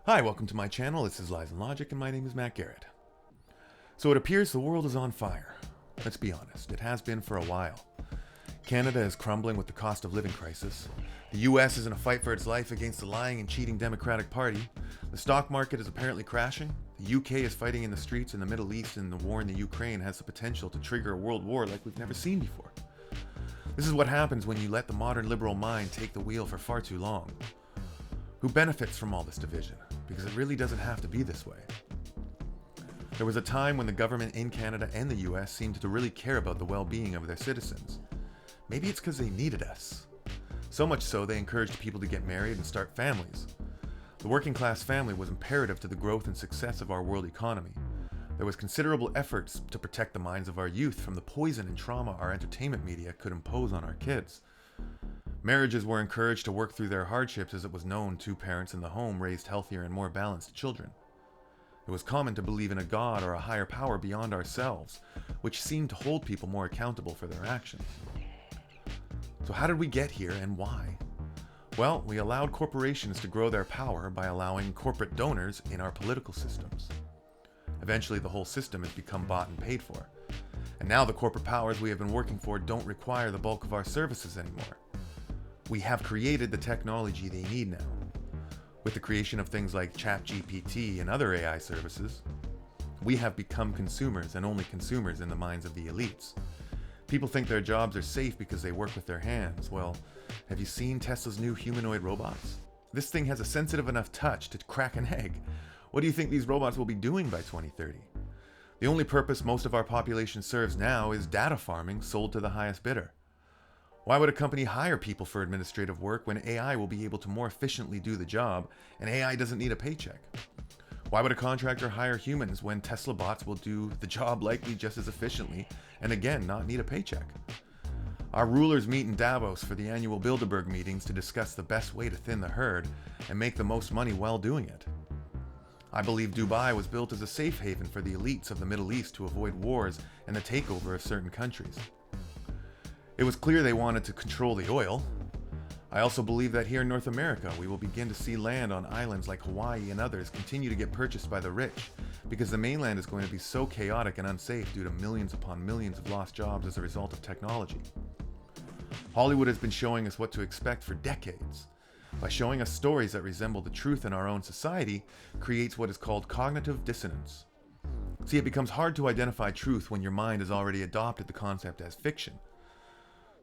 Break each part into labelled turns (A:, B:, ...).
A: Hi, welcome to my channel. This is Lies and Logic, and my name is Matt Garrett. So it appears the world is on fire. Let's be honest, it has been for a while. Canada is crumbling with the cost of living crisis. The US is in a fight for its life against the lying and cheating Democratic Party. The stock market is apparently crashing. The UK is fighting in the streets in the Middle East, and the war in the Ukraine has the potential to trigger a world war like we've never seen before. This is what happens when you let the modern liberal mind take the wheel for far too long. Who benefits from all this division? Because it really doesn't have to be this way. There was a time when the government in Canada and the US seemed to really care about the well-being of their citizens. Maybe it's because they needed us. So much so they encouraged people to get married and start families. The working class family was imperative to the growth and success of our world economy. There was considerable efforts to protect the minds of our youth from the poison and trauma our entertainment media could impose on our kids. Marriages were encouraged to work through their hardships, as it was known two parents in the home raised healthier and more balanced children. It was common to believe in a God or a higher power beyond ourselves, which seemed to hold people more accountable for their actions. So how did we get here, and why? Well, we allowed corporations to grow their power by allowing corporate donors in our political systems. Eventually, the whole system has become bought and paid for. And now the corporate powers we have been working for don't require the bulk of our services anymore. We have created the technology they need now. With the creation of things like ChatGPT and other AI services, we have become consumers, and only consumers in the minds of the elites. People think their jobs are safe because they work with their hands. Well, have you seen Tesla's new humanoid robots? This thing has a sensitive enough touch to crack an egg. What do you think these robots will be doing by 2030? The only purpose most of our population serves now is data farming sold to the highest bidder. Why would a company hire people for administrative work when AI will be able to more efficiently do the job, and AI doesn't need a paycheck? Why would a contractor hire humans when Tesla bots will do the job likely just as efficiently, and again, not need a paycheck? Our rulers meet in Davos for the annual Bilderberg meetings to discuss the best way to thin the herd and make the most money while doing it. I believe Dubai was built as a safe haven for the elites of the Middle East to avoid wars and the takeover of certain countries. It was clear they wanted to control the oil. I also believe that here in North America, we will begin to see land on islands like Hawaii and others continue to get purchased by the rich, because the mainland is going to be so chaotic and unsafe due to millions upon millions of lost jobs as a result of technology. Hollywood has been showing us what to expect for decades. By showing us stories that resemble the truth in our own society, creates what is called cognitive dissonance. See, it becomes hard to identify truth when your mind has already adopted the concept as fiction.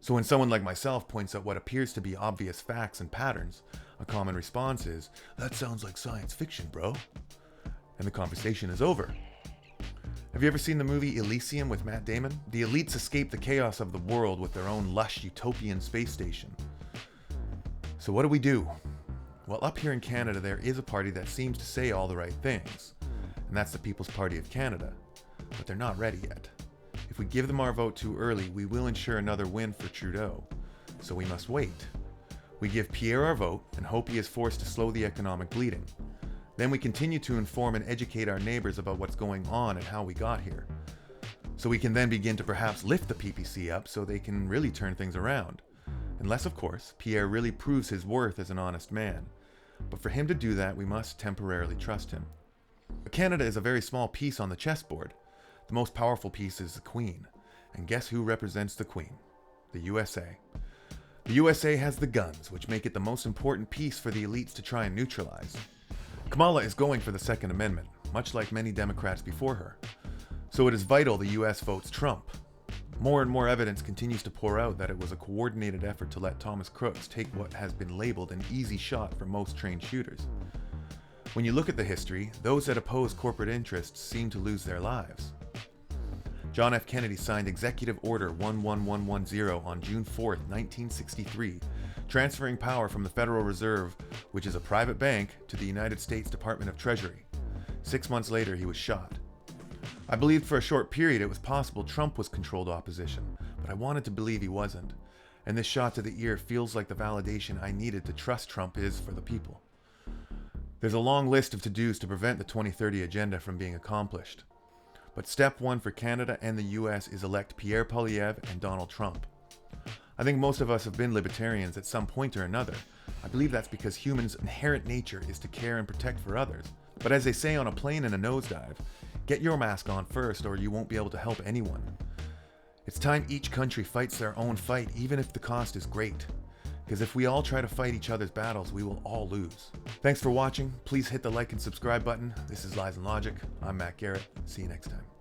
A: So when someone like myself points out what appears to be obvious facts and patterns, a common response is, "That sounds like science fiction, bro." And the conversation is over. Have you ever seen the movie Elysium with Matt Damon? The elites escape the chaos of the world with their own lush utopian space station. So what do? Well, up here in Canada, there is a party that seems to say all the right things, and that's the People's Party of Canada. But they're not ready yet. If we give them our vote too early, we will ensure another win for Trudeau. So we must wait. We give Pierre our vote and hope he is forced to slow the economic bleeding. Then we continue to inform and educate our neighbors about what's going on and how we got here. So we can then begin to perhaps lift the PPC up so they can really turn things around. Unless, of course, Pierre really proves his worth as an honest man. But for him to do that, we must temporarily trust him. But Canada is a very small piece on the chessboard. The most powerful piece is the Queen. And guess who represents the Queen? The USA. The USA has the guns, which make it the most important piece for the elites to try and neutralize. Kamala is going for the Second Amendment, much like many Democrats before her. So it is vital the US votes Trump. More and more evidence continues to pour out that it was a coordinated effort to let Thomas Crooks take what has been labeled an easy shot for most trained shooters. When you look at the history, those that oppose corporate interests seem to lose their lives. John F. Kennedy signed Executive Order 11110 on June 4, 1963, transferring power from the Federal Reserve, which is a private bank, to the United States Department of Treasury. 6 months later, he was shot. I believed for a short period it was possible Trump was controlled opposition, but I wanted to believe he wasn't. And this shot to the ear feels like the validation I needed to trust Trump is for the people. There's a long list of to-dos to prevent the 2030 agenda from being accomplished. But step one for Canada and the US is elect Pierre Poilievre and Donald Trump. I think most of us have been libertarians at some point or another. I I believe that's because humans' inherent nature is to care and protect for others. But as they say on a plane in a nosedive, get your mask on first or you won't be able to help anyone. It's time each country fights their own fight, even if the cost is great. Because if we all try to fight each other's battles, we will all lose. Thanks for watching. Please hit the like and subscribe button. This is Lies and Logic. I'm Matt Garrett. See you next time.